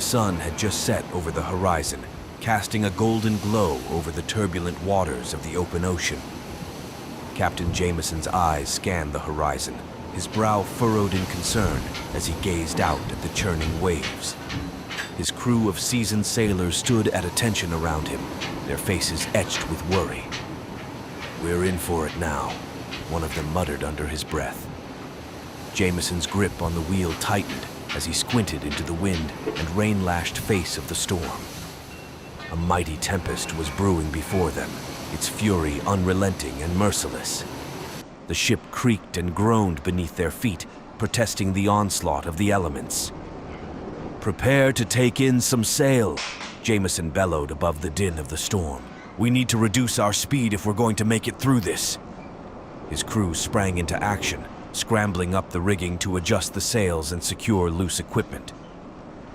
The sun had just set over the horizon, casting a golden glow over the turbulent waters of the open ocean. Captain Jameson's eyes scanned the horizon, his brow furrowed in concern as he gazed out at the churning waves. His crew of seasoned sailors stood at attention around him, their faces etched with worry. "We're in for it now," one of them muttered under his breath. Jameson's grip on the wheel tightened as he squinted into the wind and rain-lashed face of the storm. A mighty tempest was brewing before them, its fury unrelenting and merciless. The ship creaked and groaned beneath their feet, protesting the onslaught of the elements. "Prepare to take in some sail," Jameson bellowed above the din of the storm. "We need to reduce our speed if we're going to make it through this." His crew sprang into action, scrambling up the rigging to adjust the sails and secure loose equipment.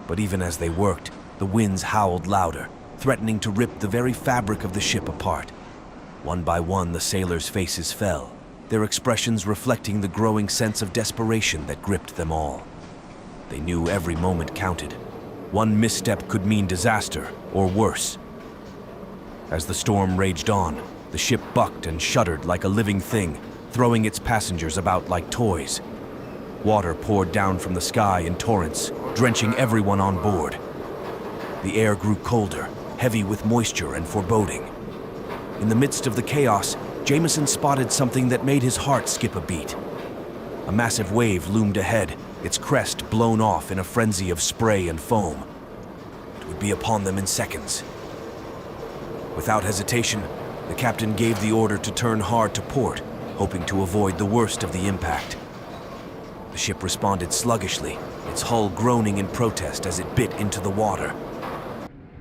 But even as they worked, the winds howled louder, threatening to rip the very fabric of the ship apart. One by one, the sailors' faces fell, their expressions reflecting the growing sense of desperation that gripped them all. They knew every moment counted. One misstep could mean disaster, or worse. As the storm raged on, the ship bucked and shuddered like a living thing, throwing its passengers about like toys. Water poured down from the sky in torrents, drenching everyone on board. The air grew colder, heavy with moisture and foreboding. In the midst of the chaos, Jameson spotted something that made his heart skip a beat. A massive wave loomed ahead, its crest blown off in a frenzy of spray and foam. It would be upon them in seconds. Without hesitation, the captain gave the order to turn hard to port, hoping to avoid the worst of the impact. The ship responded sluggishly, its hull groaning in protest as it bit into the water.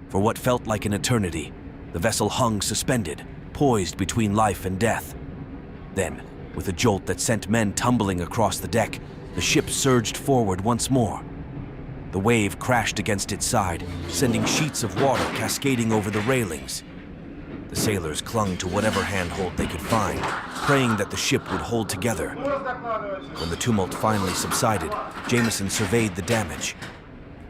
For what felt like an eternity, the vessel hung suspended, poised between life and death. Then, with a jolt that sent men tumbling across the deck, the ship surged forward once more. The wave crashed against its side, sending sheets of water cascading over the railings. The sailors clung to whatever handhold they could find, praying that the ship would hold together. When the tumult finally subsided, Jameson surveyed the damage.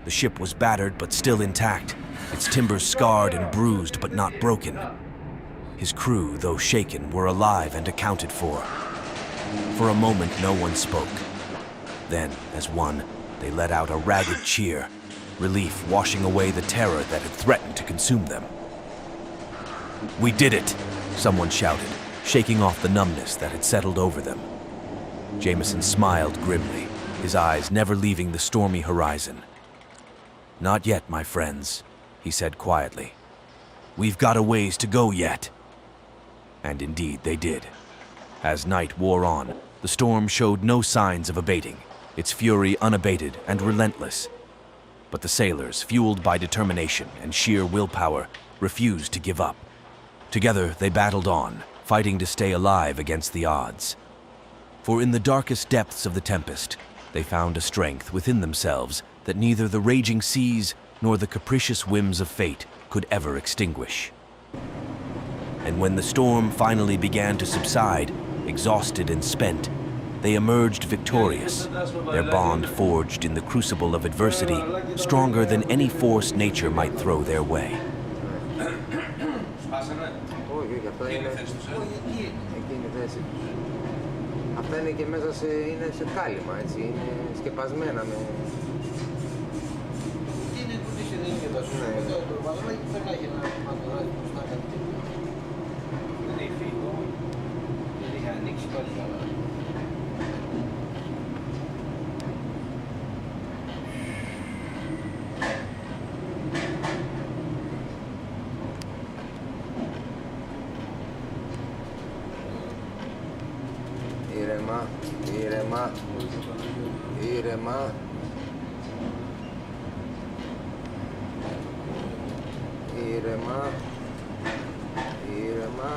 The ship was battered but still intact, its timbers scarred and bruised but not broken. His crew, though shaken, were alive and accounted for. For a moment, no one spoke. Then, as one, they let out a ragged cheer, relief washing away the terror that had threatened to consume them. "We did it!" someone shouted, shaking off the numbness that had settled over them. Jameson smiled grimly, his eyes never leaving the stormy horizon. "Not yet, my friends," he said quietly. "We've got a ways to go yet." And indeed they did. As night wore on, the storm showed no signs of abating, its fury unabated and relentless. But the sailors, fueled by determination and sheer willpower, refused to give up. Together they battled on, fighting to stay alive against the odds. For in the darkest depths of the tempest, they found a strength within themselves that neither the raging seas nor the capricious whims of fate could ever extinguish. And when the storm finally began to subside, exhausted and spent, they emerged victorious, their bond forged in the crucible of adversity, stronger than any force nature might throw their way. Αυτά είναι και μέσα είναι σε κάλυμα, έτσι, είναι σκεπασμένα με... Είναι κουτίσι, δεν είναι τόσο. Το βαλάκι περνάει να μαντωράζει μπροστά κάτι. Δεν έχει φύγει, δεν έχει ανοίξει πάλι καλά. Ήρεμα, ήρεμα, ήρεμα. Ήρεμα, ήρεμα.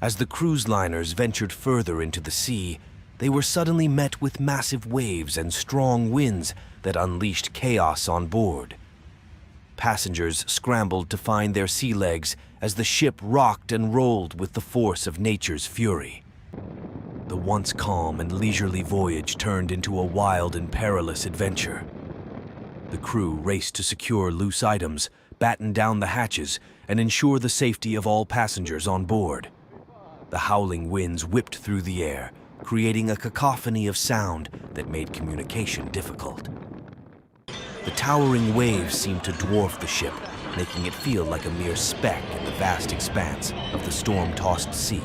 As the cruise liners ventured further into the sea, they were suddenly met with massive waves and strong winds that unleashed chaos on board. Passengers scrambled to find their sea legs as the ship rocked and rolled with the force of nature's fury. The once calm and leisurely voyage turned into a wild and perilous adventure. The crew raced to secure loose items, batten down the hatches, and ensure the safety of all passengers on board. The howling winds whipped through the air, creating a cacophony of sound that made communication difficult. The towering waves seemed to dwarf the ship, making it feel like a mere speck in the vast expanse of the storm-tossed sea.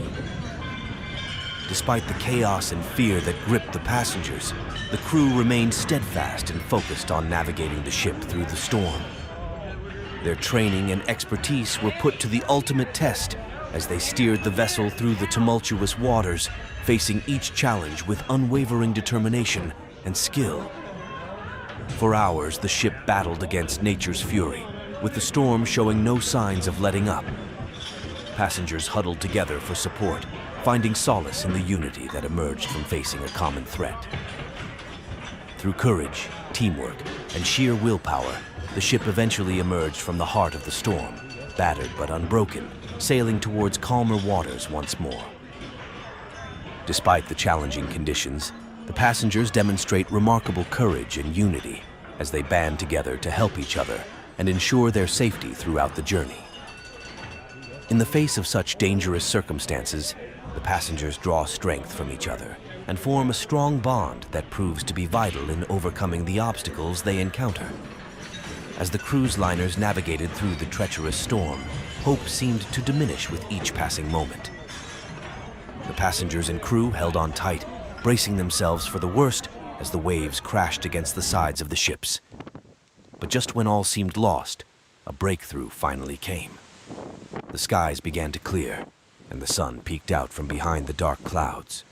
Despite the chaos and fear that gripped the passengers, the crew remained steadfast and focused on navigating the ship through the storm. Their training and expertise were put to the ultimate test as they steered the vessel through the tumultuous waters, facing each challenge with unwavering determination and skill. For hours, the ship battled against nature's fury, with the storm showing no signs of letting up. Passengers huddled together for support, finding solace in the unity that emerged from facing a common threat. Through courage, teamwork, and sheer willpower, the ship eventually emerged from the heart of the storm, battered but unbroken, sailing towards calmer waters once more. Despite the challenging conditions, the passengers demonstrate remarkable courage and unity as they band together to help each other and ensure their safety throughout the journey. In the face of such dangerous circumstances, the passengers draw strength from each other and form a strong bond that proves to be vital in overcoming the obstacles they encounter. As the cruise liners navigated through the treacherous storm, hope seemed to diminish with each passing moment. The passengers and crew held on tight, bracing themselves for the worst as the waves crashed against the sides of the ships. But just when all seemed lost, a breakthrough finally came. The skies began to clear, and the sun peeked out from behind the dark clouds.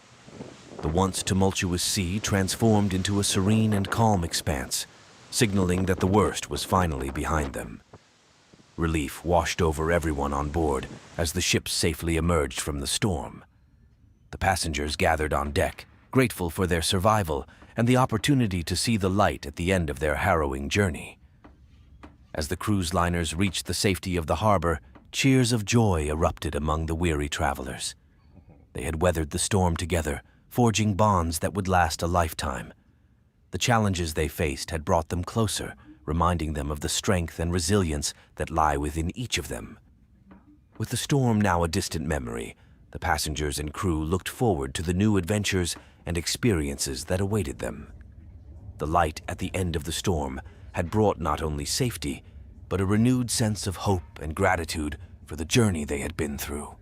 The once tumultuous sea transformed into a serene and calm expanse, signaling that the worst was finally behind them. Relief washed over everyone on board as the ship safely emerged from the storm. The passengers gathered on deck, grateful for their survival and the opportunity to see the light at the end of their harrowing journey. As the cruise liners reached the safety of the harbor, cheers of joy erupted among the weary travelers. They had weathered the storm together, forging bonds that would last a lifetime. The challenges they faced had brought them closer, reminding them of the strength and resilience that lie within each of them. With the storm now a distant memory, the passengers and crew looked forward to the new adventures and experiences that awaited them. The light at the end of the storm had brought not only safety, but a renewed sense of hope and gratitude for the journey they had been through.